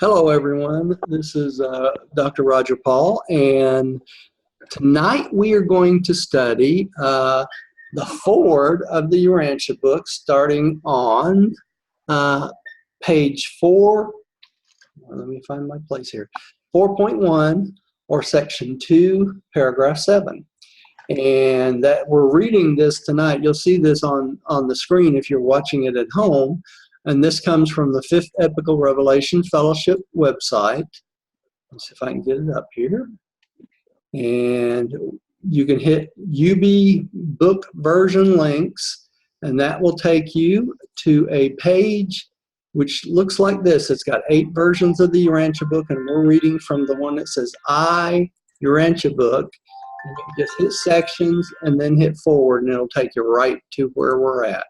Hello, everyone. This is Dr. Roger Paul, and tonight we are going to study the foreword of the Urantia book, starting on page 4. Let me find my place here. 4.1, or section 2, paragraph 7. And that we're reading this tonight. You'll see this on the screen if you're watching it at home. And this comes from the Fifth Epical Revelation Fellowship website. Let's see if I can get it up here. And you can hit UB book version links, and that will take you to a page which looks like this. It's got 8 versions of the Urantia book, and we're reading from the one that says I Urantia book. And you can just hit sections and then hit forward, and it'll take you right to where we're at.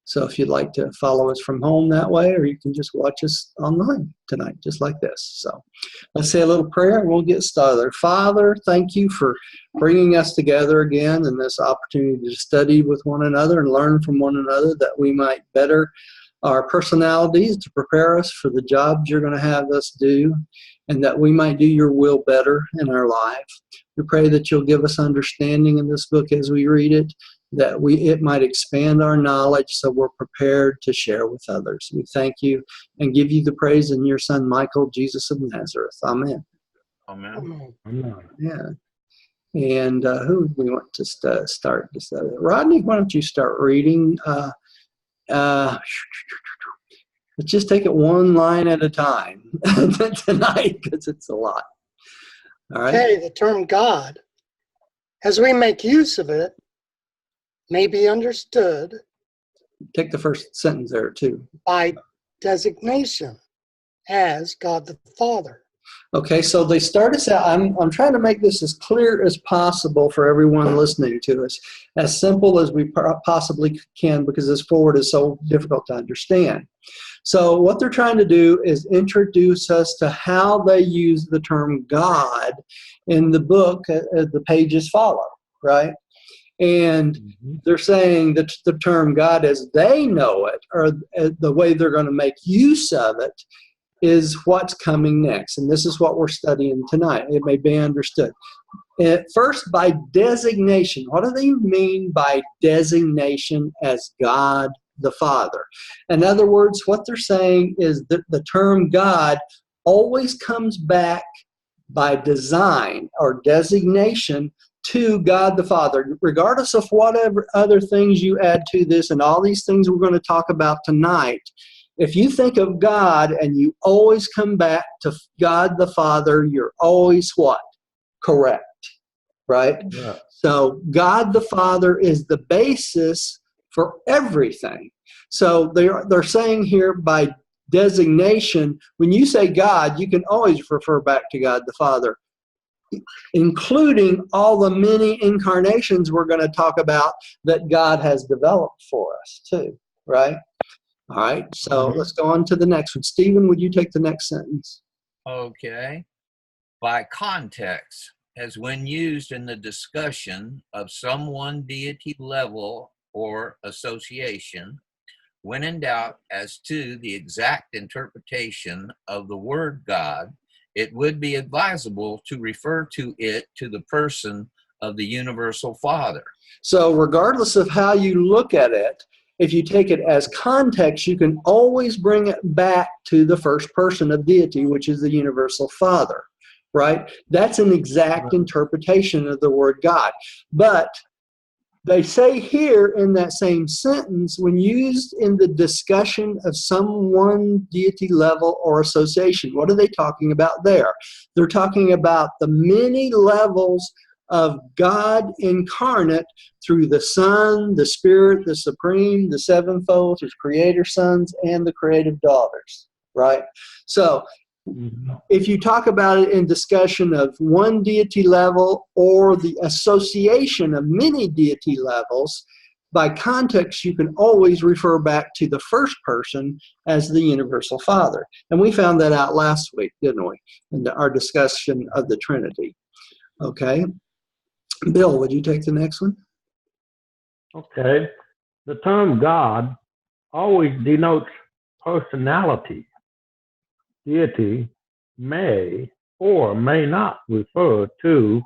So if you'd like to follow us from home that way, or you can just watch us online tonight, just like this. So let's say a little prayer and we'll get started. Father, thank you for bringing us together again in this opportunity to study with one another and learn from one another, that we might better our personalities to prepare us for the jobs you're going to have us do, and that we might do your will better in our life. We pray that you'll give us understanding in this book as we read it, that it might expand our knowledge so we're prepared to share with others. We thank you and give you the praise in your Son, Michael, Jesus of Nazareth. Amen. Amen. Yeah. And who do we want to start to study? Rodney, why don't you start reading? Let's just take it one line at a time tonight, because it's a lot. All right. Okay, the term God, as we make use of it, may be understood Take the first sentence there too. by designation as God the Father. Okay, so they start us out. I'm trying to make this as clear as possible for everyone listening to us, as simple as we possibly can, because this forward is so difficult to understand. So what they're trying to do is introduce us to how they use the term God in the book. The pages follow, right? And they're saying that the term God as they know it, or the way they're going to make use of it, is what's coming next. And this is what we're studying tonight. It may be understood. First, by designation. What do they mean by designation as God the Father? In other words, what they're saying is that the term God always comes back by design or designation to God the Father, regardless of whatever other things you add to this, and all these things we're going to talk about tonight. If you think of God and you always come back to God the Father, you're always what? Correct, right? Yeah. So God the Father is the basis for everything. So they're saying here by designation, when you say God, you can always refer back to God the Father, including all the many incarnations we're going to talk about that God has developed for us too, right? All right, so let's go on to the next one. Stephen, would you take the next sentence? Okay. By context, as when used in the discussion of some one deity level or association, when in doubt as to the exact interpretation of the word God, it would be advisable to refer to it to the person of the universal Father. So regardless of how you look at it, if you take it as context, you can always bring it back to the first person of deity, which is the universal Father, right? That's an exact interpretation of the word God. But they say here in that same sentence, when used in the discussion of some one deity level or association, what are they talking about there? They're talking about the many levels of God incarnate through the Son, the Spirit, the Supreme, the sevenfold, His creator sons, and the creative daughters, right? So if you talk about it in discussion of one deity level or the association of many deity levels, by context, you can always refer back to the first person as the universal Father. And we found that out last week, didn't we, in our discussion of the Trinity. Okay. Bill, would you take the next one? Okay. The term God always denotes personality. deity may or may not refer to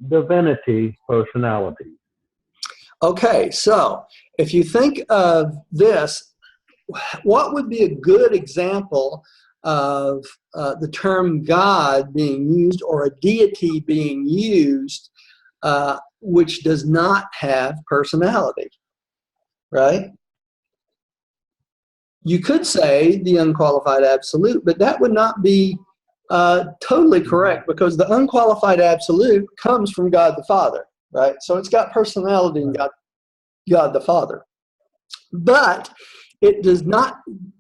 divinity personality. Okay, so if you think of this, what would be a good example of the term God being used or a deity being used which does not have personality, right? You could say the unqualified absolute, but that would not be totally correct, because the unqualified absolute comes from God the Father, right? So it's got personality in God the Father. But it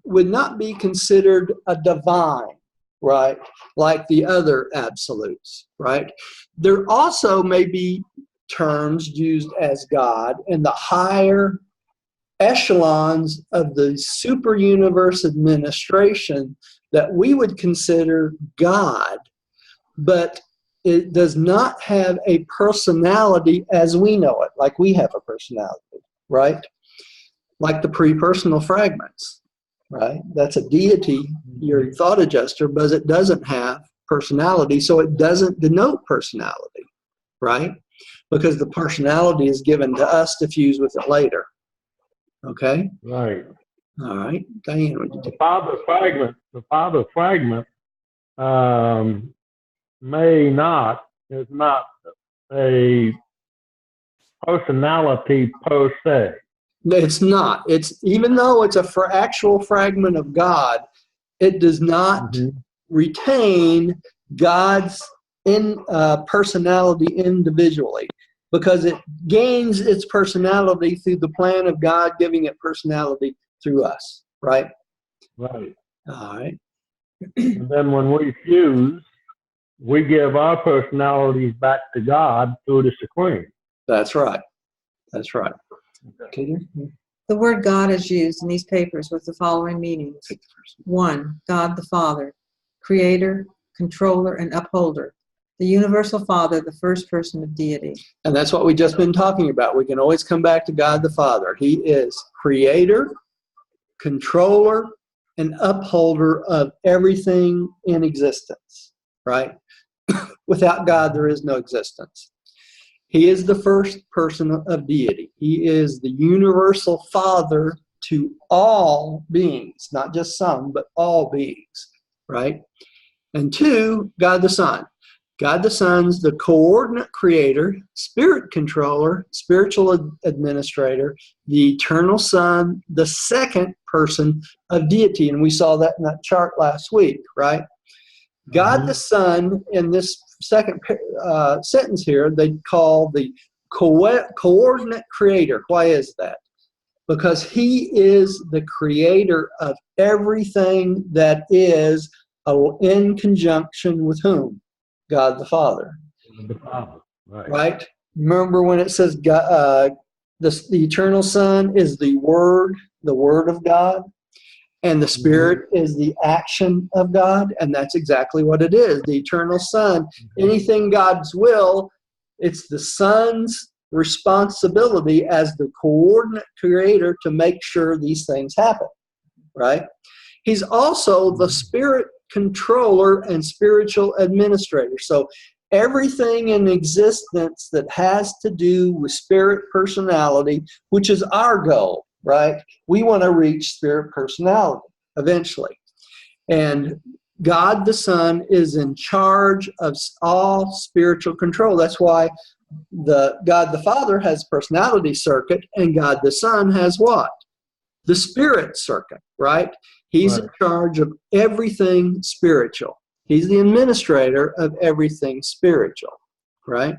would not be considered a divine, right? Like the other absolutes, right? There also may be terms used as God in the higher echelons of the super universe administration that we would consider God, but it does not have a personality as we know it, like we have a personality, right? Like the pre-personal fragments, right? That's a deity, your thought adjuster, but it doesn't have personality, so it doesn't denote personality, right? Because the personality is given to us to fuse with it later. Okay? Right. All right. Diane, what did you The do? father fragment may not, is not a personality per se. It's not. It's, even though it's a actual fragment of God, it does not retain God's personality individually, because it gains its personality through the plan of God giving it personality through us, right? Right. All right. And then when we fuse, we give our personalities back to God through the Supreme. That's right. That's right. Okay. The word God is used in these papers with the following meanings. 1. God the Father, creator, controller, and upholder. The universal Father, the first person of deity. And that's what we've just been talking about. We can always come back to God the Father. He is creator, controller, and upholder of everything in existence, right? Without God, there is no existence. He is the first person of deity. He is the universal Father to all beings, not just some, but all beings, right? And 2, God the Son. God the Son's the coordinate creator, spirit controller, spiritual administrator, the eternal Son, the second person of deity. And we saw that in that chart last week, right? God the Son, in this second sentence here, they call the coordinate creator. Why is that? Because he is the creator of everything that is in conjunction with whom? God the Father. The Father. Right. Right? Remember when it says God, the eternal Son is the Word of God, and the Spirit is the action of God, and that's exactly what it is. The eternal Son, anything God's will, it's the Son's responsibility as the coordinate creator to make sure these things happen, right? He's also the Spirit controller and spiritual administrator. So everything in existence that has to do with spirit personality, which is our goal, right? We want to reach spirit personality eventually. And God the Son is in charge of all spiritual control. That's why God the Father has personality circuit, and God the Son has what? The spirit circuit, right? He's in charge of everything spiritual. He's the administrator of everything spiritual, right?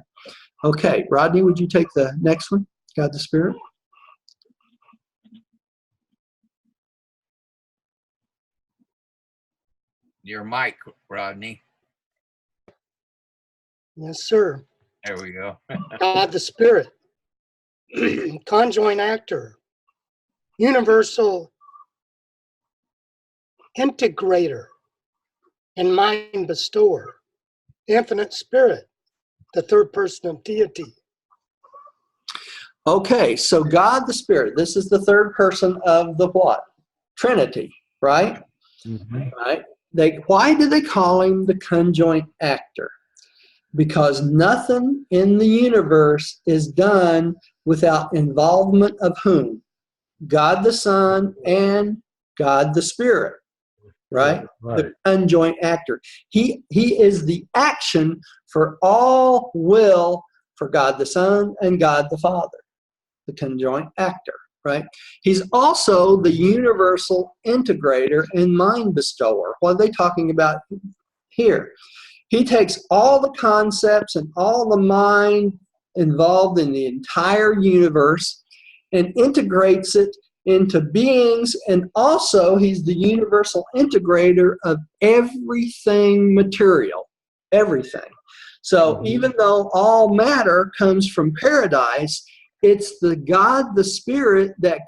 Okay, Rodney, would you take the next one? God the Spirit. Your mic, Rodney. Yes, sir. There we go. God the Spirit, conjoint actor, universal integrator, and mind bestower, infinite spirit, the third person of deity. Okay, so God the Spirit, this is the third person of the what? Trinity, right? Right? why do they call him the conjoint actor? Because nothing in the universe is done without involvement of whom? God the Son and God the Spirit, right? Right. The conjoint actor. He is the action for all will for God the Son and God the Father, the conjoint actor, right? He's also the universal integrator and mind bestower. What are they talking about here? He takes all the concepts and all the mind involved in the entire universe and integrates it into beings, and also he's the universal integrator of everything material, everything. So even though all matter comes from paradise, it's the God, the Spirit, that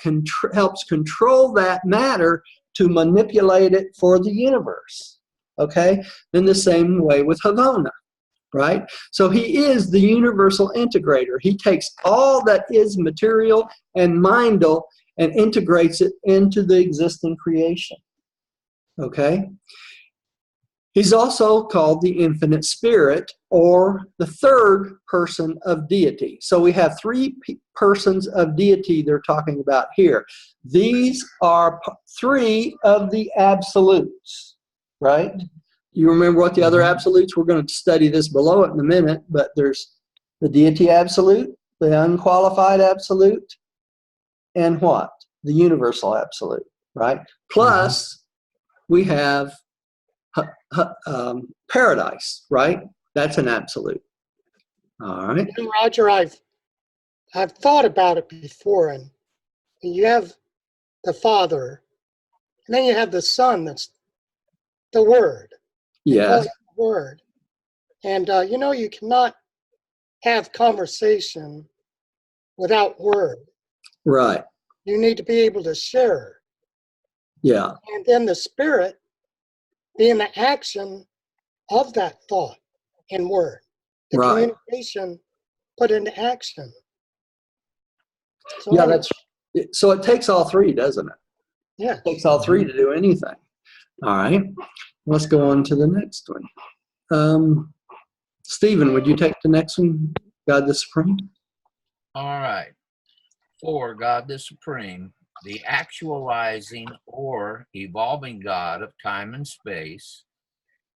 helps control that matter to manipulate it for the universe. Okay? In the same way with Havona, right? So he is the universal integrator. He takes all that is material and mindal and integrates it into the existing creation. Okay? He's also called the infinite spirit, or the third person of deity. So we have three persons of deity they're talking about here. These are three of the absolutes, right? You remember what the other absolutes? We're going to study this below it in a minute, but there's the deity absolute, the unqualified absolute, and what? The universal absolute, right? Plus, we have paradise, right? That's an absolute. All right. And Roger, I've thought about it before, and you have the Father, and then you have the Son. That's the Word. Yes. The Word, and you cannot have conversation without word. Right. You need to be able to share, Yeah. and then the Spirit being the action of that thought and word, the Right. communication put into action. So Yeah, anyway, so it takes all three, doesn't it? yeah. It takes all three to do anything. All right. Let's go on to the next one. Stephen, would you take the next one? God the Supreme? All right. For God the Supreme, the actualizing or evolving God of time and space,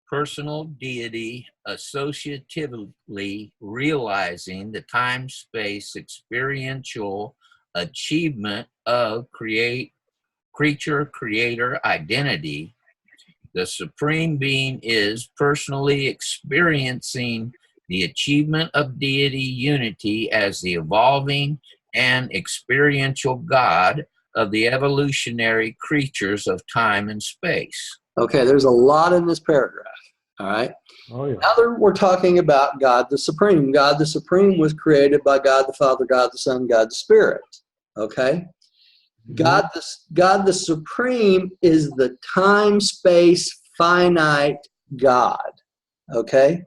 personal deity associatively realizing the time-space experiential achievement of creature-creator identity, the Supreme Being is personally experiencing the achievement of deity unity as the evolving and experiential God of the evolutionary creatures of time and space. Okay, there's a lot in this paragraph. All right. Oh, yeah. Now we're talking about God the Supreme. God the Supreme was created by God the Father, God the Son, God the Spirit. Okay? God the Supreme is the time-space finite God. Okay?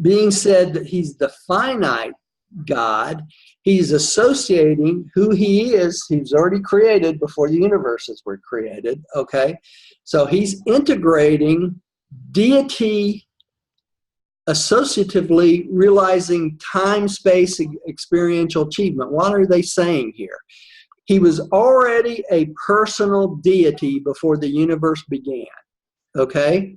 Being said that he's the finite God, he's associating who he is. He's already created before the universes were created. Okay? So he's integrating deity associatively realizing time-space experiential achievement. What are they saying here? He was already a personal deity before the universe began, okay?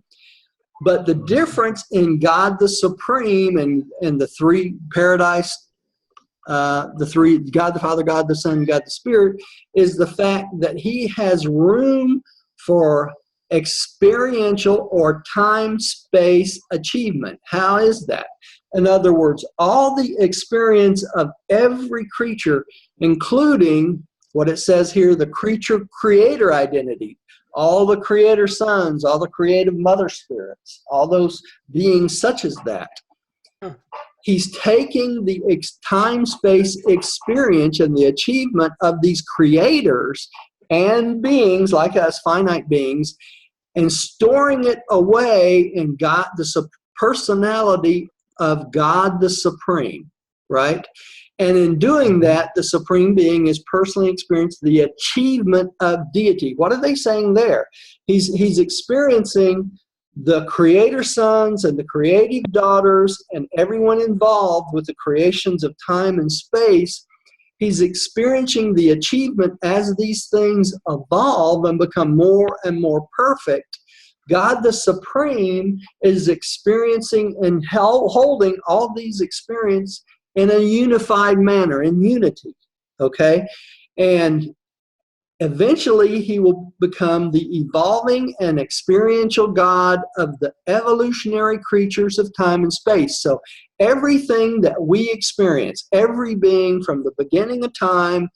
But the difference in God the Supreme and the three paradise, the three, God the Father, God the Son, God the Spirit, is the fact that he has room for experiential or time-space achievement. How is that? In other words, all the experience of every creature, including what it says here, the creature-creator identity, all the creator sons, all the creative mother spirits, all those beings such as that. He's taking the time-space experience and the achievement of these creators and beings like us, finite beings, and storing it away in God, the personality of God the Supreme, right? And in doing that, the Supreme Being is personally experiencing the achievement of deity. What are they saying there? He's experiencing the creator sons and the creative daughters and everyone involved with the creations of time and space. He's experiencing the achievement as these things evolve and become more and more perfect. God the Supreme is experiencing and holding all these experiences in a unified manner, in unity, okay? And eventually he will become the evolving and experiential God of the evolutionary creatures of time and space. So everything that we experience, every being from the beginning of time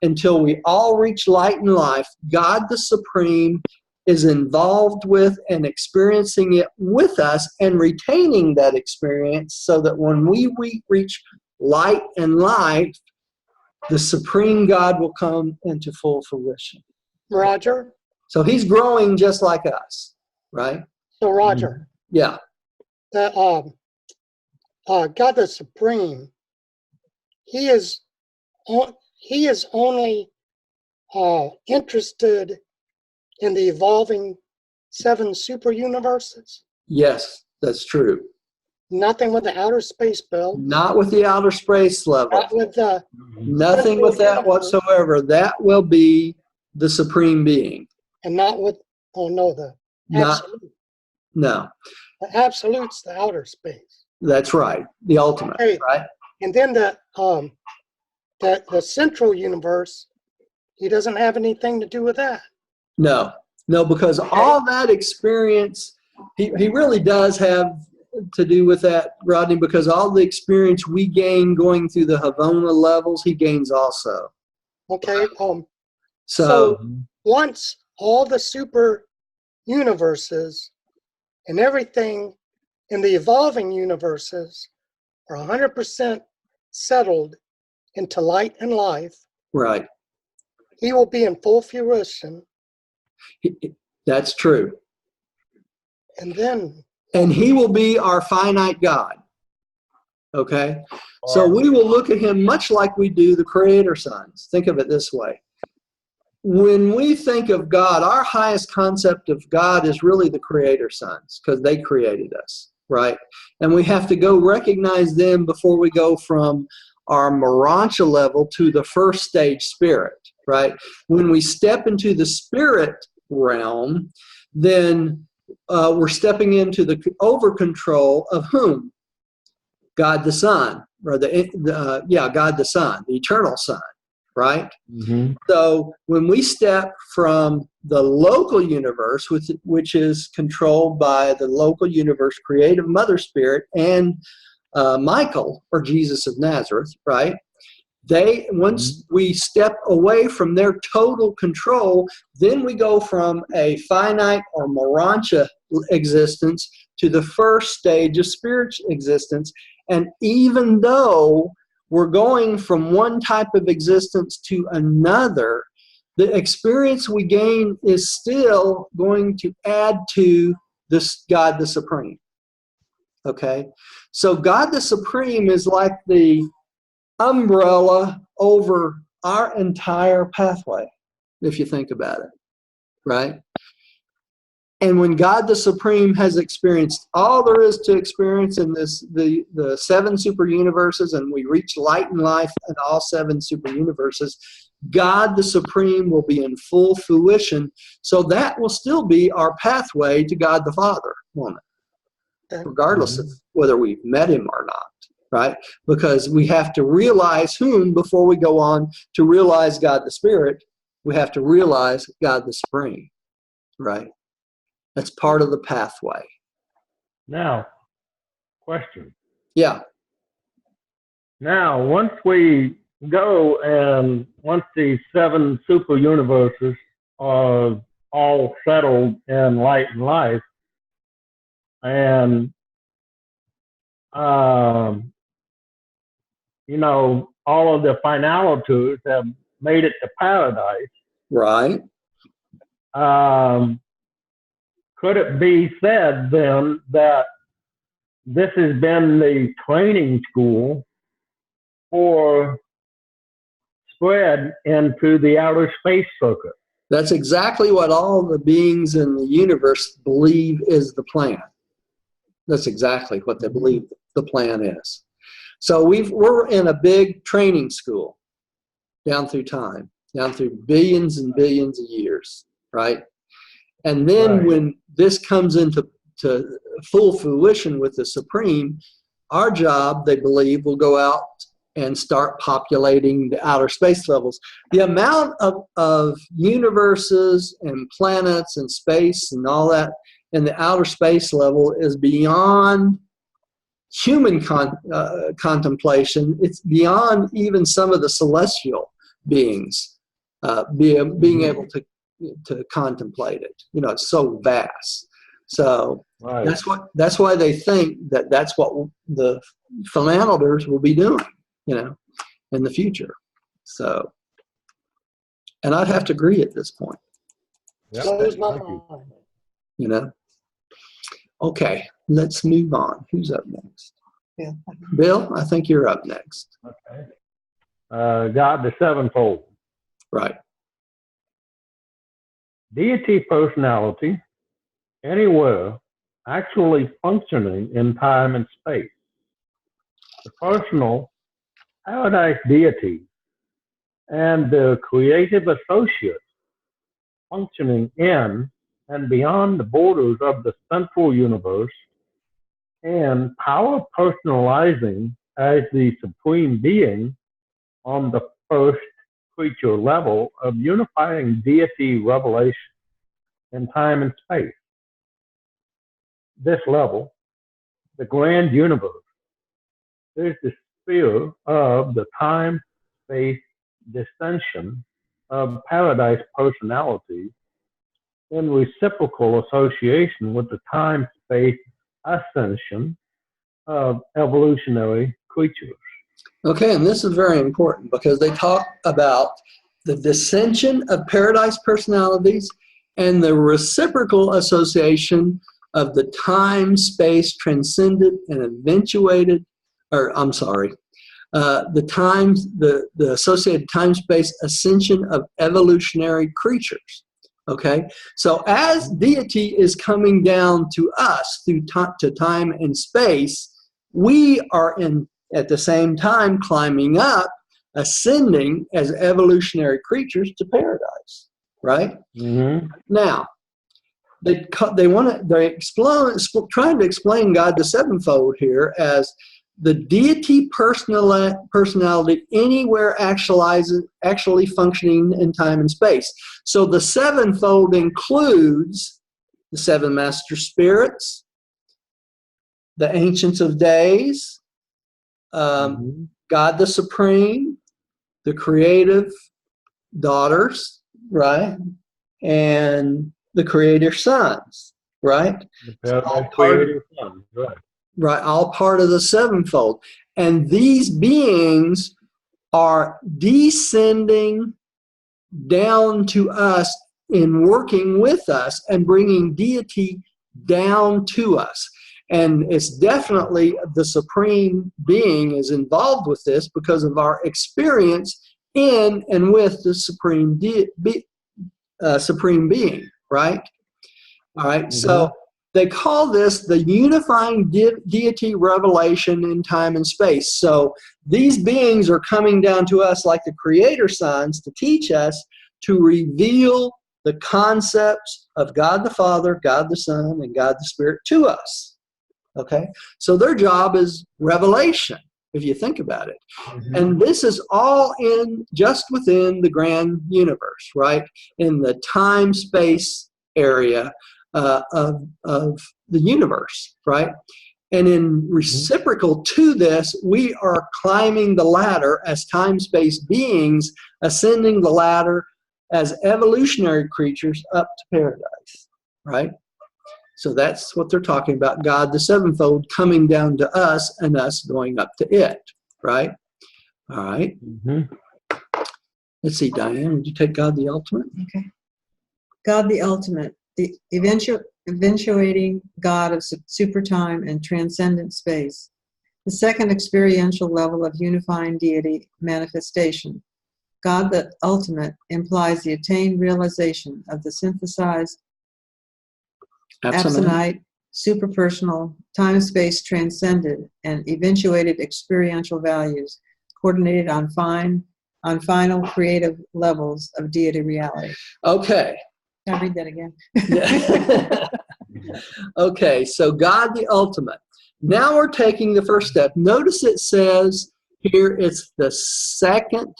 until we all reach light and life, God the Supreme is involved with and experiencing it with us and retaining that experience so that when we reach light and life, the Supreme God will come into full fruition. Roger? So he's growing just like us, right? So, Roger, Yeah. the, God the Supreme, he is only interested in the evolving 7 super universes. Yes, that's true. Nothing with the outer space, Bill. Not with the outer space level. Not with the Nothing with that whatsoever. That will be the Supreme Being. and not with the Not, absolute. no, The absolute's the outer space. that's right. The ultimate, Okay. right? And then the central universe, he doesn't have anything to do with that. No, because all that experience, he really does have to do with that, Rodney, because all the experience we gain going through the Havona levels, he gains also. Okay. So Once all the super universes and everything in the evolving universes are 100% settled into light and life, right. he will be in full fruition. That's true. And then And he will be our finite God. Okay? So we will look at him much like we do the creator sons. Think of it this way. When we think of God, our highest concept of God is really the creator sons because they created us, right? And we have to go recognize them before we go from our Urantia level to the first stage spirit, right? When we step into the spirit realm, then we're stepping into the over control of whom? God the Son, or God the Son, the eternal Son, right? Mm-hmm. So when we step from the local universe, which is controlled by the local universe creative mother spirit and Michael, or Jesus of Nazareth, right? Once we step away from their total control, then we go from a finite or Urantia existence to the first stage of spiritual existence. And even though we're going from one type of existence to another, the experience we gain is still going to add to this God the Supreme. Okay? So God the Supreme is like the umbrella over our entire pathway, if you think about it, right? And when God the Supreme has experienced all there is to experience in the 7 super universes, and we reach light and life in all 7 super universes, God the Supreme will be in full fruition. So that will still be our pathway to God the Father, won't it? Regardless of whether we've met him or not. Right? Because we have to realize whom before we go on to realize God the Spirit. We have to realize God the Supreme. Right? That's part of the pathway. Now, question. Yeah. Now, once we go and once these 7 super universes are all settled in light and life, and all of the finalities have made it to paradise. Right. Could it be said then that this has been the training school or spread into the outer space circuit. That's exactly what all the beings in the universe believe is the plan. That's exactly what they believe the plan is. So we're in a big training school down through time, down through billions and billions of years, right? And then when this comes into full fruition with the Supreme, our job, they believe, will go out and start populating the outer space levels. The amount of universes and planets and space and all that in the outer space level is beyond human contemplation. It's beyond even some of the celestial beings being able to contemplate it. You know, it's so vast. So that's why they think that that's what the philanthropers will be doing, you know, in the future. So, and I'd have to agree at this point. Blows my mind. You know. Okay, let's move on. Who's up next? Yeah. Bill, I think you're up next. Okay. God the sevenfold. Right. Deity personality, anywhere, actually functioning in time and space. The personal paradise deity and the creative associates functioning in and beyond the borders of the central universe, and power personalizing as the supreme being on the first creature level of unifying deity revelation in time and space. This level, the grand universe, is the sphere of the time-space dissension of paradise personality in reciprocal association with the time-space ascension of evolutionary creatures. Okay, and this is very important because they talk about the dissension of paradise personalities and the reciprocal association of the time-space transcended and eventuated, or I'm sorry, the associated time-space ascension of evolutionary creatures. Okay, so as deity is coming down to us through to time and space, we are at the same time climbing up, ascending as evolutionary creatures to paradise. Right? Mm-hmm. Now, they're trying to explain God the sevenfold here as the deity personality anywhere actually functioning in time and space. So the sevenfold includes the seven master spirits, the ancients of days, God the Supreme, the creative daughters, right? And the creator sons, right? The creator sons, right. Right, all part of the sevenfold. And these beings are descending down to us in working with us and bringing deity down to us. And it's definitely the Supreme Being is involved with this because of our experience in and with the Supreme Being, right? All right, so they call this the unifying deity revelation in time and space. So these beings are coming down to us like the creator sons to teach us to reveal the concepts of God the Father, God the Son, and God the Spirit to us. Okay? So their job is revelation, if you think about it. And this is all just within the grand universe, right? In the time-space area of the universe, right? And in reciprocal to this, we are climbing the ladder as time-space beings, ascending the ladder as evolutionary creatures up to paradise, right? So that's what they're talking about, God the sevenfold coming down to us and us going up to it, right? All right. Let's see, Diane, would you take God the ultimate? Okay. God the ultimate, the eventuating God of super time and transcendent space. The second experiential level of unifying deity manifestation. God the ultimate implies the attained realization of the synthesized, absonite, superpersonal, time-space transcended, and eventuated experiential values coordinated on final creative levels of deity reality. Okay. Can I read that again? Yeah. Okay, so God the ultimate. Now we're taking the first step. Notice it says here it's the second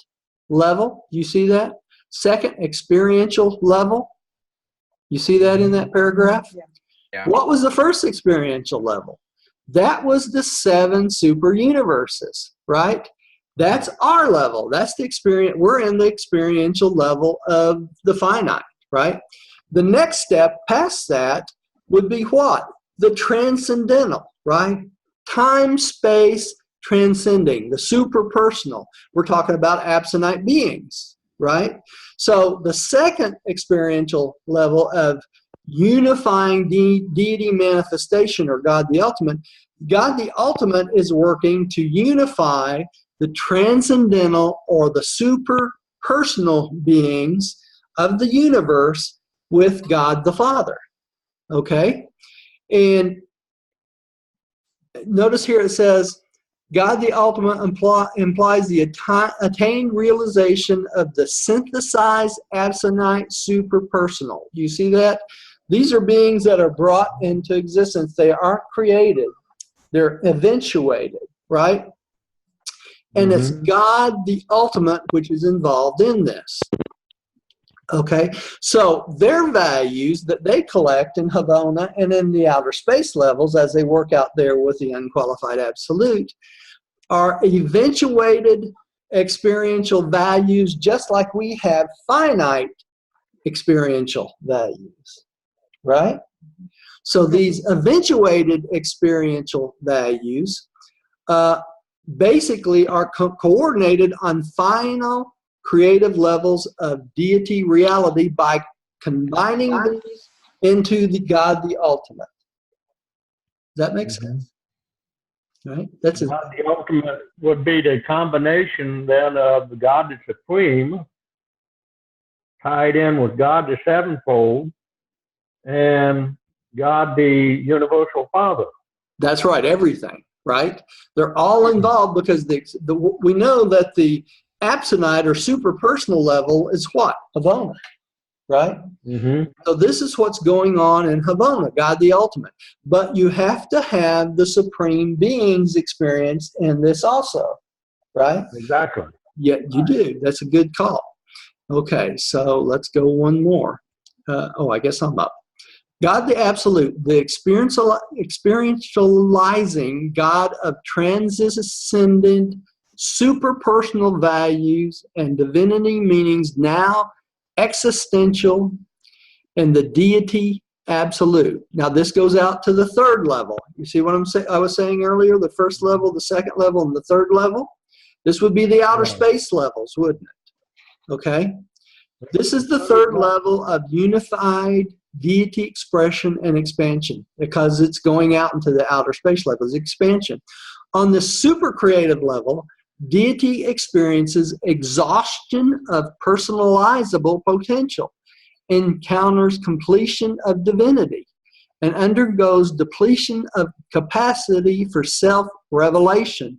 level. You see that? Second experiential level. You see that in that paragraph? Yeah. Yeah. What was the first experiential level? That was the 7 super universes, right? That's our level. That's the experience. We're in the experiential level of the finite, right? The next step past that would be what? The transcendental, right? Time, space, transcending, the super personal. We're talking about absonite beings, right? So the second experiential level of unifying deity manifestation, or God the ultimate is working to unify the transcendental or the super personal beings of the universe with God the Father. Okay? And notice here it says, God the ultimate implies the attained realization of the synthesized absonite superpersonal. You see that? These are beings that are brought into existence. They aren't created. They're eventuated, right? And it's God the ultimate which is involved in this. Okay, so their values that they collect in Havona and in the outer space levels as they work out there with the unqualified absolute are eventuated experiential values, just like we have finite experiential values, right? So these eventuated experiential values basically are coordinated on final creative levels of deity reality by combining these into the God the ultimate. Does that make sense? Right? That's God the ultimate would be the combination then of the God the supreme tied in with God the sevenfold and God the universal Father. That's right, everything, right? They're all involved because we know that the absonite or super personal level is what? Havona, right? So this is what's going on in Havona, God the ultimate. But you have to have the supreme being's experience in this also, right? Exactly. Yeah, you do. That's a good call. Okay, so let's go one more. I guess I'm up. God the absolute, the experientializing God of transcendent, superpersonal values and divinity meanings, now existential, and the deity absolute. Now this goes out to the third level. You see what I was saying earlier? The first level, the second level, and the third level. This would be the outer space levels, wouldn't it? Okay. This is the third level of unified deity expression and expansion because it's going out into the outer space levels, expansion. On the super creative level, deity experiences exhaustion of personalizable potential, encounters completion of divinity, and undergoes depletion of capacity for self-revelation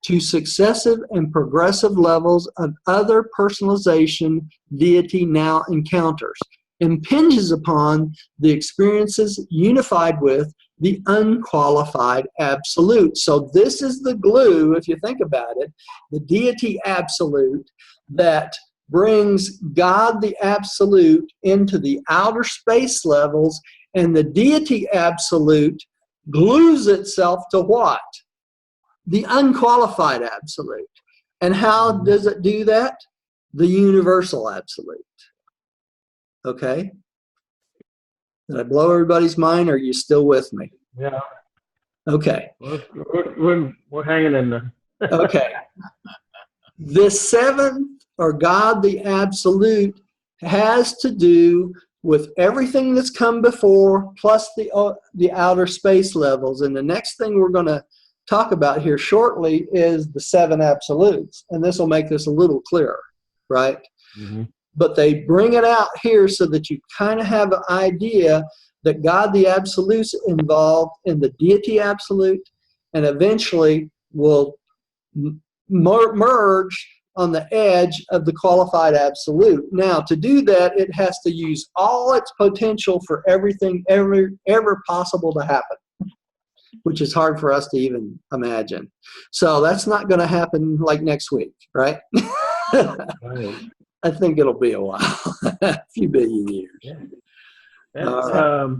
to successive and progressive levels of other personalization deity now encounters, impinges upon the experiences unified with the unqualified absolute. So this is the glue, if you think about it, the deity absolute that brings God the absolute into the outer space levels, and the deity absolute glues itself to what? The unqualified absolute. And how does it do that? The universal absolute. Okay? Did I blow everybody's mind, or are you still with me? Yeah. Okay. We're hanging in there. Okay. The seventh, or God the absolute, has to do with everything that's come before plus the outer space levels. And the next thing we're going to talk about here shortly is the 7 absolutes, and this will make this a little clearer, right? Mm-hmm. But they bring it out here so that you kind of have an idea that God the Absolute's involved in the deity absolute, and eventually will merge on the edge of the qualified absolute. Now, to do that, it has to use all its potential for everything ever possible to happen, which is hard for us to even imagine. So that's not going to happen like next week, right? Right. I think it'll be a while, a few billion years. Yeah. And, All right.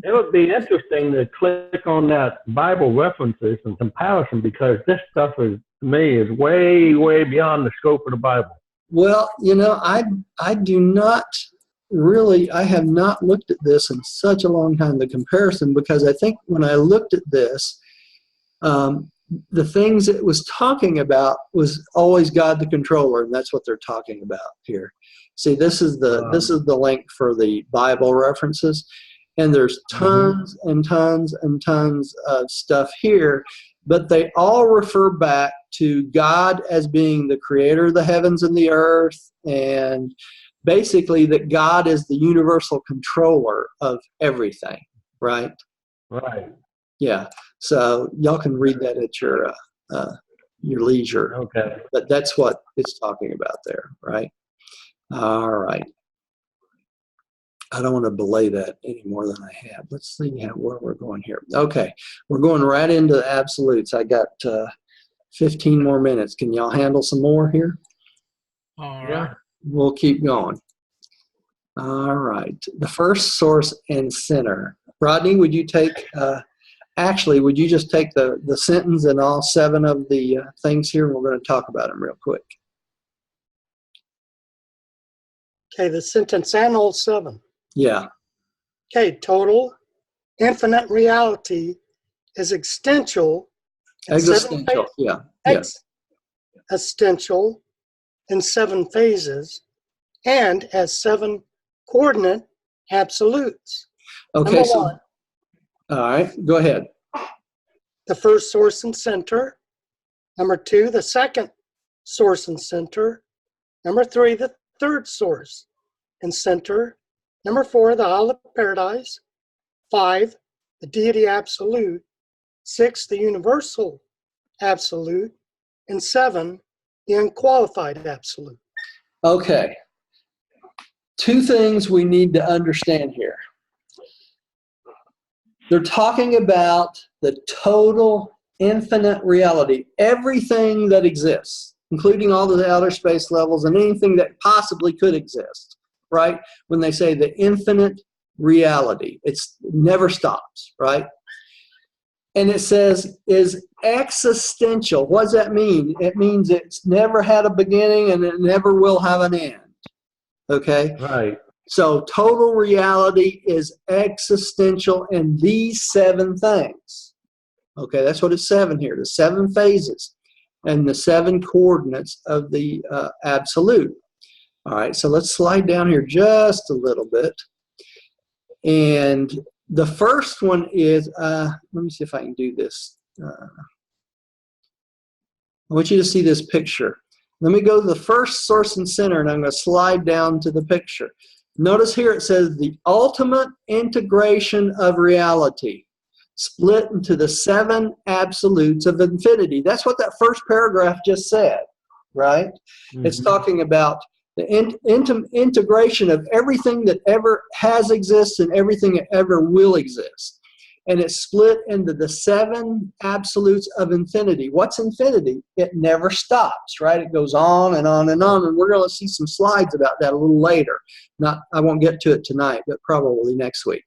it would be interesting to click on that Bible references and comparison, because this stuff is, to me, is way, way beyond the scope of the Bible. Well, you know, I do not really, I have not looked at this in such a long time, the comparison, because I think when I looked at this, the things it was talking about was always God the controller, and that's what they're talking about here. See, this is the link for the Bible references, and there's tons and tons and tons of stuff here, but they all refer back to God as being the creator of the heavens and the earth, and basically that God is the universal controller of everything, right? Right. Yeah. So y'all can read that at your leisure. Okay. But that's what it's talking about there, right? All right. I don't want to belay that any more than I have. Let's see where we're going here. Okay. We're going right into the absolutes. I got 15 more minutes. Can y'all handle some more here? All right. Yeah. We'll keep going. All right. The first source and center. Rodney, would you take, actually, would you just take the sentence and all 7 of the things here, and we're going to talk about them real quick. Okay, the sentence and all 7. Yeah. Okay, total infinite reality is existential. Existential. Yeah. Yeah. Existential in 7 phases and as 7 coordinate absolutes. Okay. Number So, 1, all right. Go ahead. the first source and center. Number 2, the second source and center. Number 3, the third source and center. Number 4, the Isle of Paradise. 5, the deity absolute. 6, the universal absolute. And 7, the unqualified absolute. Okay. 2 things we need to understand here. They're talking about the total infinite reality, everything that exists, including all the outer space levels and anything that possibly could exist, right? When they say the infinite reality, it never stops, right? And it says is existential. What does that mean? It means it's never had a beginning and it never will have an end. Okay? Right. So total reality is existential in these 7 things. Okay, that's what it's 7 here, the 7 phases and the 7 coordinates of the absolute. All right, so let's slide down here just a little bit. And the first one is, let me see if I can do this. I want you to see this picture. Let me go to the first source and center, and I'm going to slide down to the picture. Notice here it says the ultimate integration of reality, split into the 7 absolutes of infinity. That's what that first paragraph just said, right? It's talking about the integration of everything that ever has existed and everything that ever will exist. And it's split into the 7 absolutes of infinity. What's infinity? It never stops, right? It goes on and on and on. And we're going to see some slides about that a little later. I won't get to it tonight, but probably next week.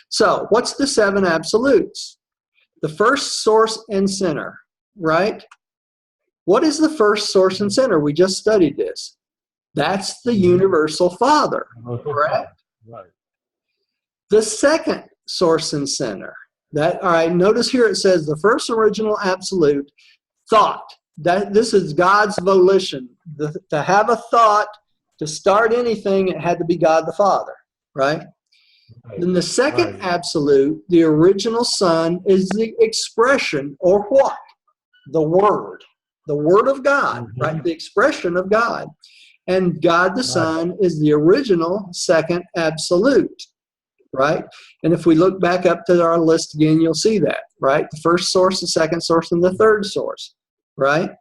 So what's the 7 absolutes? The first source and center, right? What is the first source and center? We just studied this. That's the universal Father, correct? Right. The second source and center. All right, notice here it says the first original absolute, thought. This is God's volition. To have a thought, to start anything, it had to be God the Father, right? Then the second Right. absolute, the original Son, is the expression, or what? The Word. The Word of God, right? The expression of God. And God the Son is the original second absolute, right? And if we look back up to our list again, you'll see that, right? The first source, the second source, and the third source, right?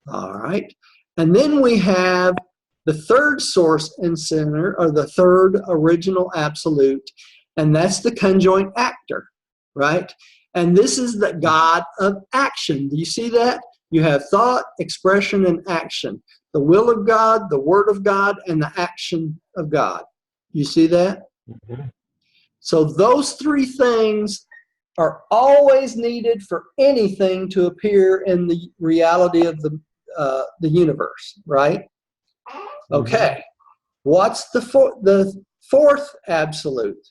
All right. And then we have the third source and center, or the third original absolute, and that's the conjoint actor, right? And this is the God of action. Do you see that? You have thought, expression, and action. The will of God, the word of God, and the action of God. You see that? So those three things are always needed for anything to appear in the reality of the universe, right? Okay. What's the fourth absolute?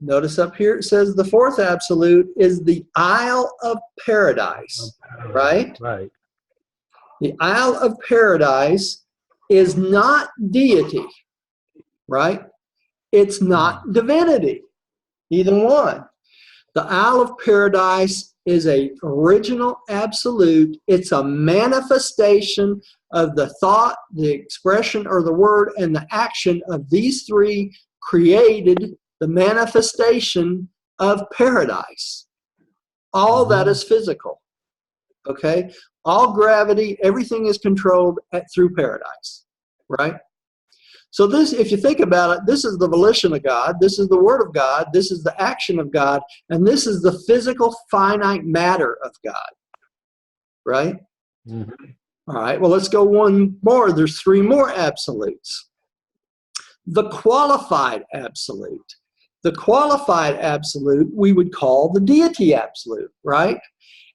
Notice up here it says the fourth absolute is the Isle of Paradise, right? Right. The Isle of Paradise is not deity, right? It's not divinity, either one. The Isle of Paradise is a original absolute. It's a manifestation of the thought, the expression, or the word, and the action of these three created the manifestation of paradise. All that is physical, okay? All gravity, everything is controlled through paradise, right? So this, if you think about it, this is the volition of God, this is the word of God, this is the action of God, and this is the physical finite matter of God, right? All right, well, let's go one more. There's three more absolutes. The qualified absolute. The qualified absolute we would call the deity absolute, right?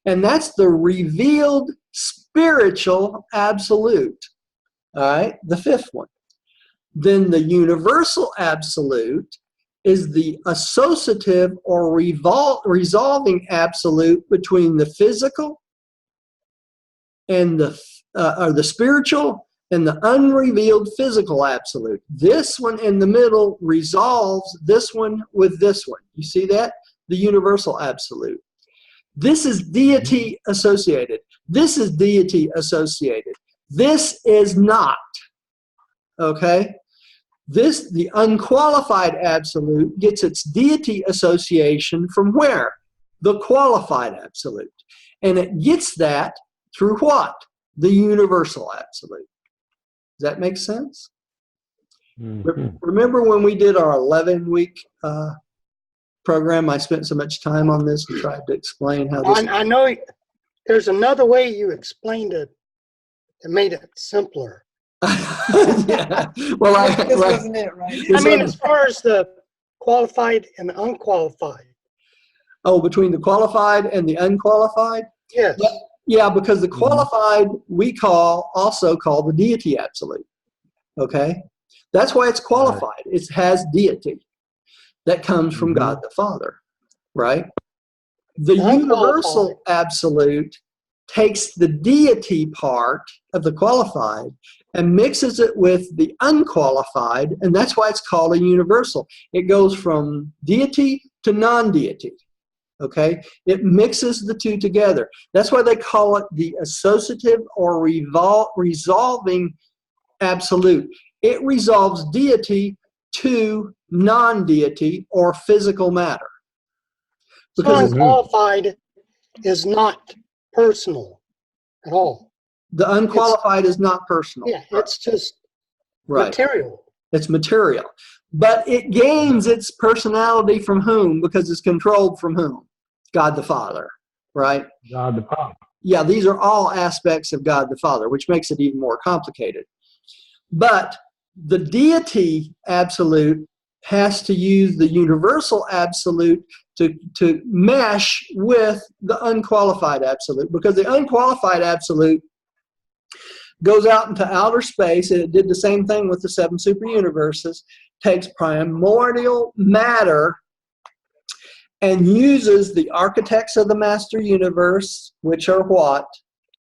And that's the revealed spiritual absolute, all right, the fifth one. Then the universal absolute is the associative or resolving absolute between the physical and the spiritual and the unrevealed physical absolute. This one in the middle resolves this one with this one. You see that? The universal absolute. This is deity associated. This is deity associated. This is not. Okay? This, the unqualified absolute, gets its deity association from where? The qualified absolute. And it gets that through what? The universal absolute. Does that make sense? Remember when we did our 11-week program, I spent so much time on this and tried to explain how this... I know there's another way you explained it that made it simpler. Yeah. Well, This wasn't it, right? I mean, as far as the qualified and unqualified. Oh, between the qualified and the unqualified? Yes. Yeah, because the qualified we also call the deity absolute. Okay? That's why it's qualified. It has deity that comes from God the Father, right? The universal absolute takes the deity part of the qualified and mixes it with the unqualified, and that's why it's called a universal. It goes from deity to non-deity. Okay? It mixes the two together. That's why they call it the associative or resolving absolute. It resolves deity to non-deity or physical matter. So unqualified is not personal at all. The unqualified is not personal. Yeah, it's just right. material. It's material. But it gains its personality from whom? Because it's controlled from whom? God the Father, right? God the Father. Yeah, these are all aspects of God the Father, which makes it even more complicated. But the deity absolute has to use the universal absolute to mesh with the unqualified absolute, because the unqualified absolute goes out into outer space, and it did the same thing with the 7 super universes, takes primordial matter and uses the architects of the master universe, which are what?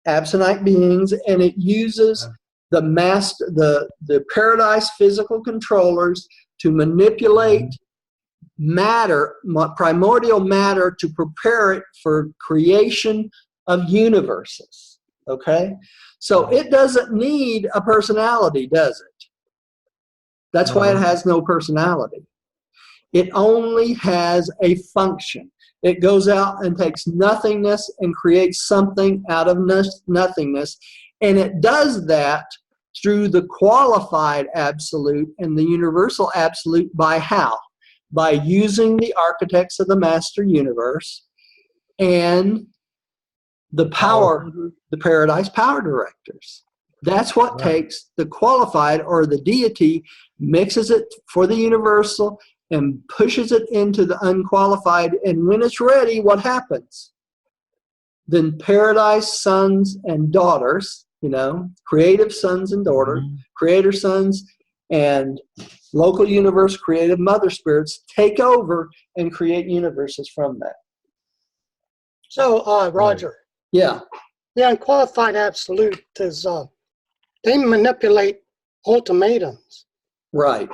Absonite beings, and it uses the paradise physical controllers to manipulate matter, primordial matter, to prepare it for creation of universes. Okay? So it doesn't need a personality, does it? That's why it has no personality. It only has a function. It goes out and takes nothingness and creates something out of nothingness. And it does that through the qualified absolute and the universal absolute. By how? By using the architects of the master universe and the power, the paradise power directors. That's what takes the qualified, or the deity, mixes it for the universal and pushes it into the unqualified. And when it's ready, what happens? Then paradise sons and daughters, creative sons and daughters, creator sons and local universe creative mother spirits take over and create universes from that. So, Roger. Yeah. The unqualified absolute is, they manipulate ultimatums. Right.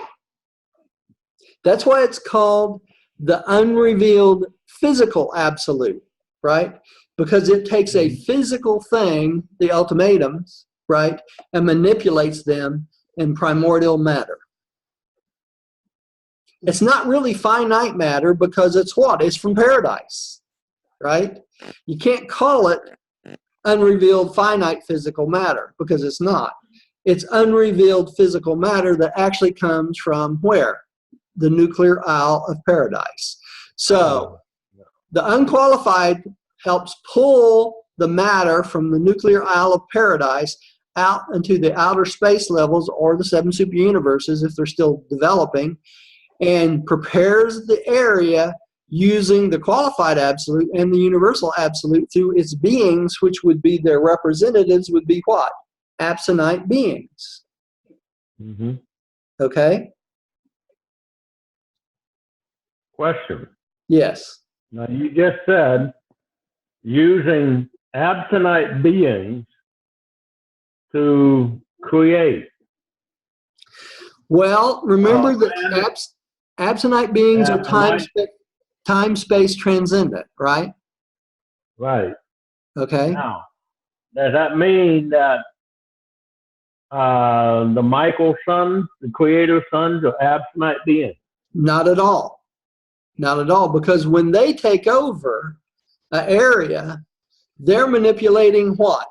That's why it's called the unrevealed physical absolute, right? Because it takes a physical thing, the ultimatums, right, and manipulates them in primordial matter. It's not really finite matter because it's what? It's from paradise, right? You can't call it unrevealed finite physical matter because it's not. It's unrevealed physical matter that actually comes from where? The nuclear isle of paradise. So the unqualified helps pull the matter from the nuclear isle of paradise out into the outer space levels, or the 7 super universes if they're still developing, and prepares the area using the qualified absolute and the universal absolute through its beings, which would be their representatives, would be what? Absonite beings. Okay? Question. Yes. Now, you just said using absonite beings to create. Well, remember that absonite beings are time-space transcendent, right? Right. Okay. Now, does that mean that the Michael sons, the creator sons, are absonite beings? Not at all. Not at all, because when they take over an area, they're manipulating what?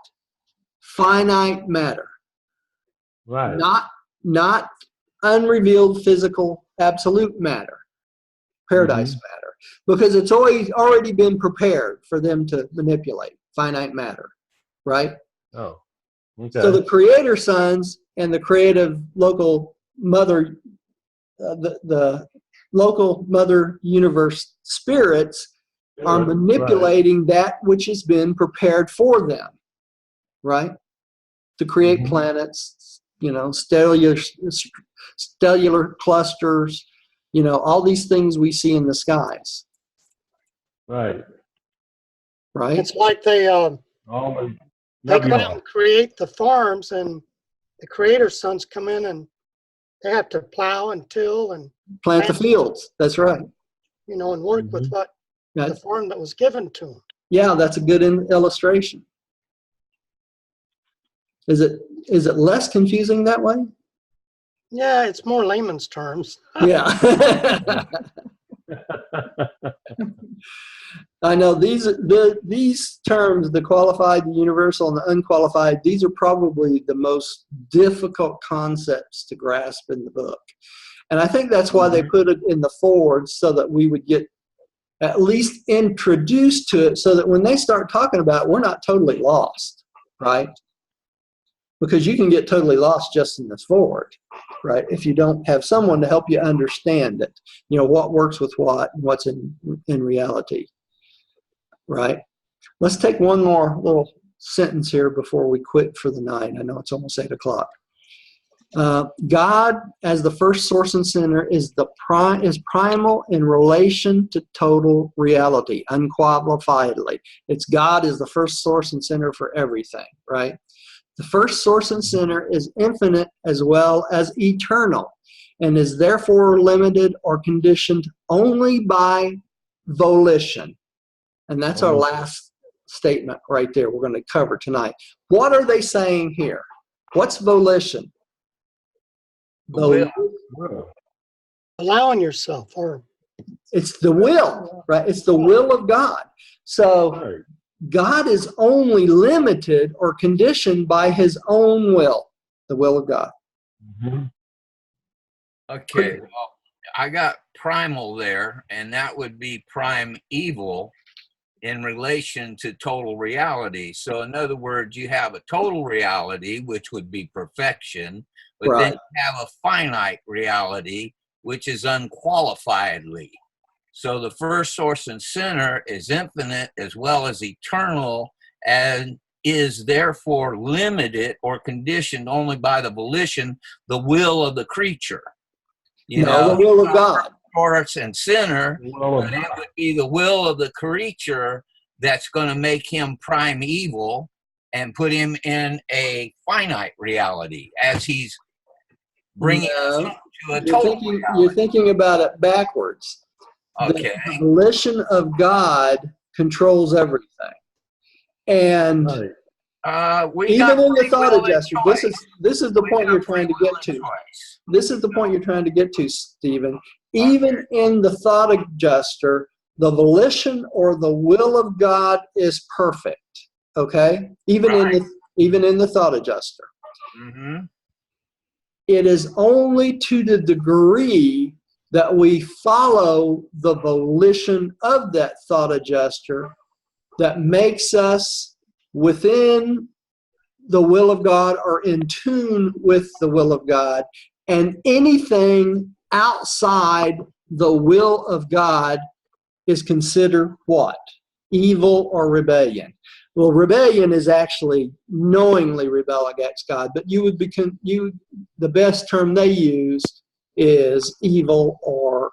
Finite matter. Right. Not unrevealed physical absolute matter, paradise matter, because it's already been prepared for them to manipulate finite matter, right? Oh, okay. So the creator sons and the creative local mother, the local mother universe spirits are manipulating that which has been prepared for them, right? To create planets, stellar clusters, all these things we see in the skies. Right. Right? It's like they go out and create the farms, and the creator sons come in and they have to plow and till and plant the fields. That's right. And work with what the farm that was given to them. Yeah, that's a good illustration. Is it less confusing that way? Yeah, it's more layman's terms. Yeah. I know these terms, the qualified, the universal, and the unqualified, these are probably the most difficult concepts to grasp in the book. And I think that's why they put it in the foreword, so that we would get at least introduced to it, so that when they start talking about it, we're not totally lost, right? Because you can get totally lost just in this foreword, right? If you don't have someone to help you understand it, what works with what and what's in reality, right? Let's take one more little sentence here before we quit for the night. I know it's almost 8 o'clock. God, as the first source and center, is primal in relation to total reality, unqualifiedly. It's God is the first source and center for everything, right? The first source and center is infinite as well as eternal. and is therefore limited or conditioned only by volition. And that's our last statement right there we're going to cover tonight. What are they saying here? What's volition? Will. Allowing yourself, or It's the will, right? It's the will of God. So God is only limited or conditioned by his own will, the will of God. Okay, well, I got primal there, and that would be prime evil in relation to total reality. So in other words, you have a total reality, which would be perfection, but then you have a finite reality, which is unqualifiedly. So the first source and center is infinite as well as eternal, and is therefore limited or conditioned only by the volition, the will of the creature. You know, the will of God. Source and center, but it would be the will of the creature that's going to make him prime evil and put him in a finite reality as he's bringing us to a total reality. You're thinking about it backwards. Okay. The volition of God controls everything. And even in the thought adjuster, this is the point you're trying to get to. This is the point you're trying to get to, Stephen. Even in the thought adjuster, the volition or the will of God is perfect. Okay? Even in the thought adjuster. It is only to the degree that we follow the volition of that thought adjuster that makes us within the will of God or in tune with the will of God. And anything outside the will of God is considered what? Evil or rebellion. Well, rebellion is actually knowingly rebel against God, but the best term they use is evil or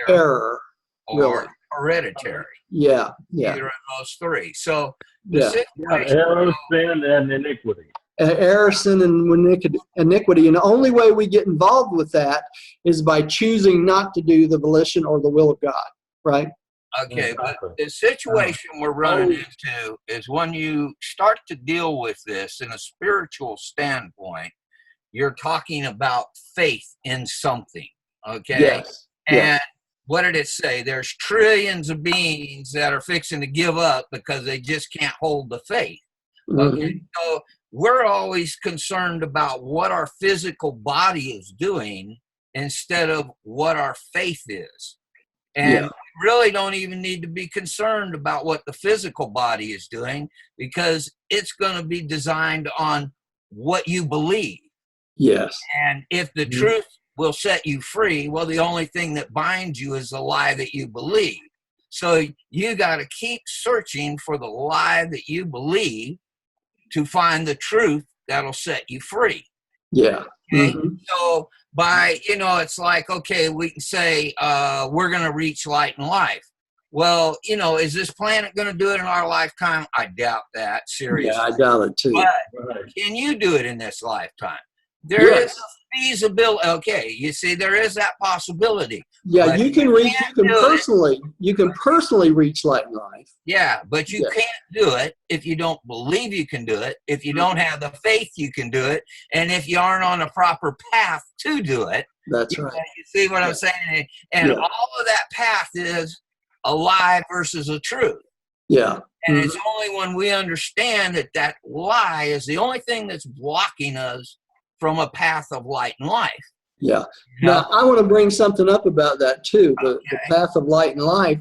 error. Or really. hereditary. Yeah. Either of those three. So error, sin, and iniquity. Error, sin, and iniquity. And the only way we get involved with that is by choosing not to do the volition or the will of God, right? Okay, but the situation we're running into is when you start to deal with this in a spiritual standpoint, you're talking about faith in something, okay? Yes. And what did it say? There's trillions of beings that are fixing to give up because they just can't hold the faith. Okay, so we're always concerned about what our physical body is doing instead of what our faith is. And we really don't even need to be concerned about what the physical body is doing because it's going to be designed on what you believe. Yes. And if the truth will set you free, well, the only thing that binds you is the lie that you believe. So you got to keep searching for the lie that you believe to find the truth that'll set you free. Yeah. Okay? So it's like, okay, we can say we're going to reach light and life. Well, is this planet going to do it in our lifetime? I doubt that, seriously. Yeah, I doubt it too. But can you do it in this lifetime? There is a feasibility. Okay, you see, there is that possibility. Yeah, you can personally reach light and life. Yeah, but you can't do it if you don't believe you can do it, if you don't have the faith you can do it, and if you aren't on a proper path to do it. That's right. You see what I'm saying? And all of that path is a lie versus a truth. Yeah. And it's only when we understand that that lie is the only thing that's blocking us from a path of light and life. Yeah. Now, I want to bring something up about that too, the path of light and life.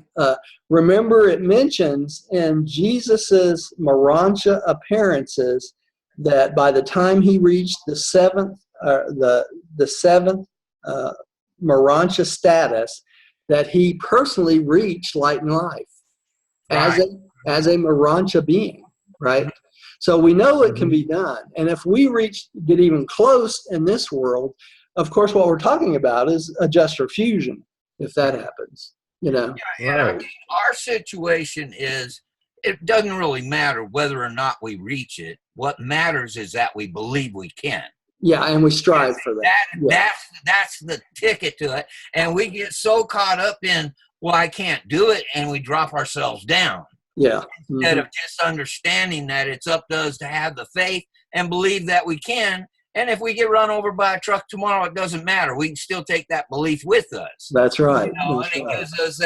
Remember, it mentions in Jesus's Urantia appearances that by the time he reached the seventh Urantia status, that he personally reached light and life as a Urantia being, right? So we know it can be done. And if we get even close in this world, of course, what we're talking about is adjuster fusion, if that happens, Yeah, I mean, our situation is, it doesn't really matter whether or not we reach it. What matters is that we believe we can. Yeah, and we strive for that. Yeah. That's the ticket to it. And we get so caught up in, well, I can't do it, and we drop ourselves down. Yeah. Instead of just understanding that it's up to us to have the faith and believe that we can. And if we get run over by a truck tomorrow, it doesn't matter. We can still take that belief with us. That's right. You know, That's and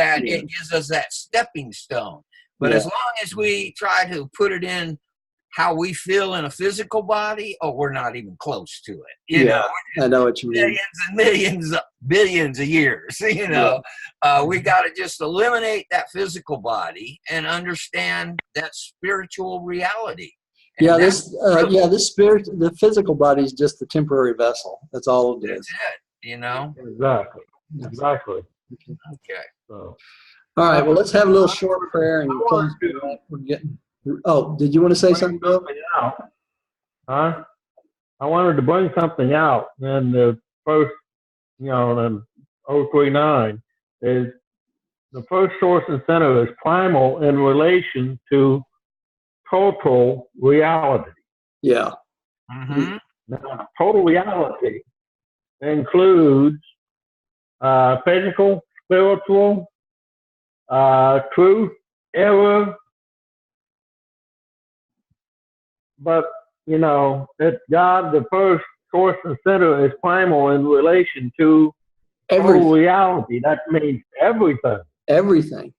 right. it gives us that stepping stone. But as long as we try to put it in how we feel in a physical body, we're not even close to it. You know, I know what you mean. millions and millions, billions of years. You know, we got to just eliminate that physical body and understand that spiritual reality. And This spirit, the physical body is just the temporary vessel. That's all it is. That's it. You know. Exactly. Okay. So, all right. Well, let's have a little short prayer and close. We're getting. Oh, did you want to say something, Bill? Huh? I wanted to bring something out. And the first, in 039 is the first source and center is primal in relation to total reality. Yeah. Mm-hmm. Now, total reality includes physical, spiritual, truth, error. But, it's God, the first source and center, is primal in relation to total reality. That means everything. Everything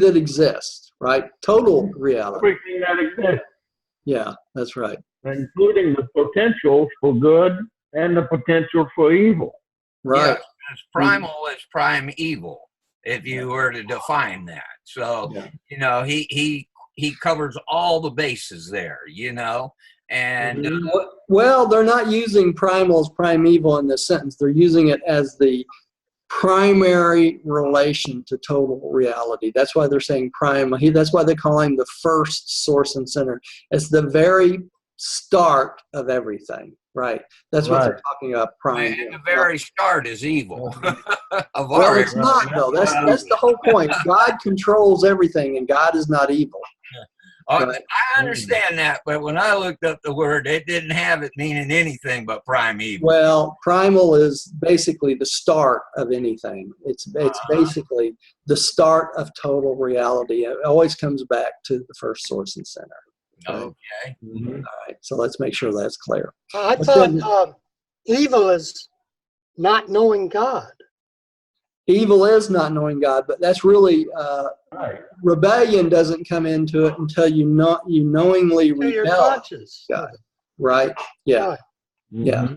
that exists, right? Total reality. Everything that exists. Yeah, that's right. Including the potential for good and the potential for evil. Right. Yeah, primal is prime evil, if you were to define that. So, he covers all the bases there, and well, they're not using primal as primeval in this sentence. They're using it as the primary relation to total reality. That's why they're saying primal. That's why they call him the first source and center. It's the very start of everything, right? That's what they're talking about. Prime. And the very start is evil. Well, it's not though. That's the whole point. God controls everything, and God is not evil. I understand that, but when I looked up the word, it didn't have it meaning anything but primeval. Well, primal is basically the start of anything. It's basically the start of total reality. It always comes back to the first source and center. Okay. All right. So let's make sure that's clear. I thought evil is not knowing God. Evil is not knowing God, but that's really rebellion doesn't come into it until you knowingly rebel against God. Right? Yeah. Right. Yeah.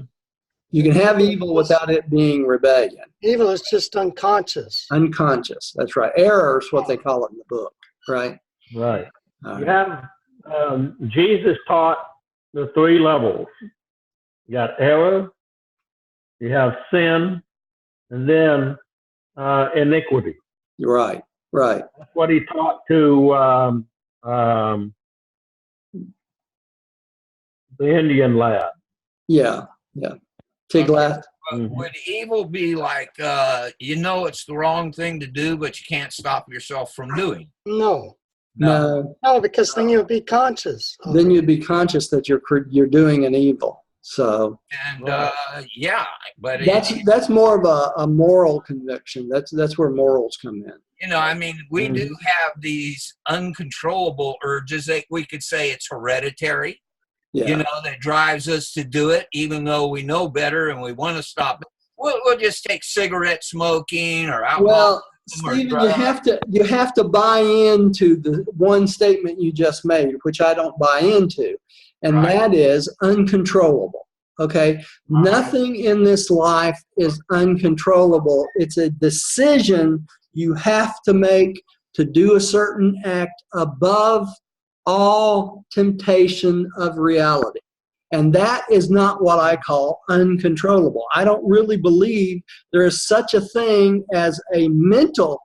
You can have evil without it being rebellion. Evil is just unconscious. Unconscious. That's right. Error is what they call it in the book. Right? Right. You have Jesus taught the three levels. You got error, you have sin, and then iniquity. Right. That's what he taught to the Indian lad. Yeah. Tiglath. Would evil be like, it's the wrong thing to do, but you can't stop yourself from doing? No, because then you'd be conscious. Then you'd be conscious that you're doing an evil. So. And but that's more of a moral conviction. That's where morals come in. We do have these uncontrollable urges that we could say it's hereditary. Yeah. That drives us to do it, even though we know better and we want to stop it. We'll just take cigarette smoking or alcohol. Well, Stephen, you have to buy into the one statement you just made, which I don't buy into, and that is uncontrollable. Okay, nothing in this life is uncontrollable. It's a decision you have to make to do a certain act above all temptation of reality. And that is not what I call uncontrollable. I don't really believe there is such a thing as a mental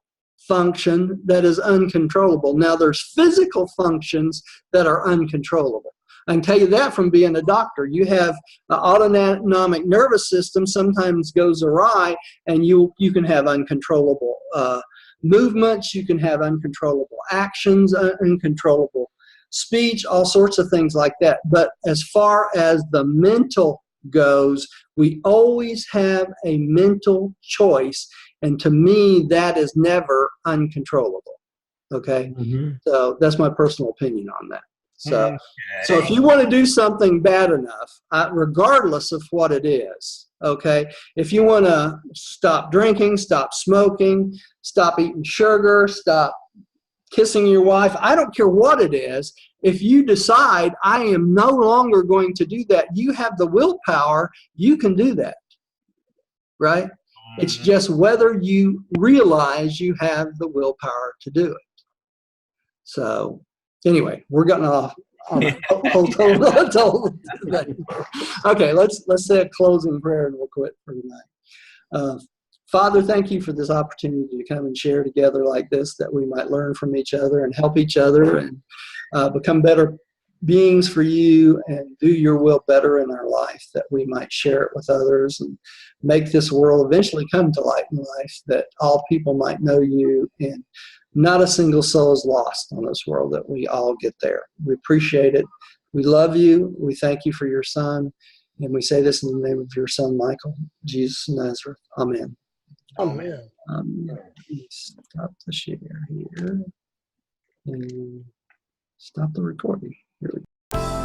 function that is uncontrollable. Now, there's physical functions that are uncontrollable. I can tell you that from being a doctor. You have an autonomic nervous system sometimes goes awry, and you can have uncontrollable movements, you can have uncontrollable actions, uncontrollable speech, all sorts of things like that. But as far as the mental goes, we always have a mental choice. And to me, that is never uncontrollable. Okay? Mhm. So that's my personal opinion on that. So, so if Okay. you want to do something bad enough, regardless of what it is, okay, if you want to stop drinking, stop smoking, stop eating sugar, stop kissing your wife, I don't care what it is. If you decide, I am no longer going to do that, you have the willpower, you can do that, right? It's Mhm. just whether you realize you have the willpower to do it. So anyway, we're getting off on a total thing. Okay, let's say a closing prayer and we'll quit for tonight. Father, thank you for this opportunity to come and share together like this, that we might learn from each other and help each other and become better beings for you and do your will better in our life, that we might share it with others and make this world eventually come to light in life, that all people might know you and not a single soul is lost on this world, that we all get there. We appreciate it. We love you. We thank you for your son. And we say this in the name of your son, Michael, Jesus of Nazareth. Amen. Amen. Stop the share here and stop the recording. Here we go.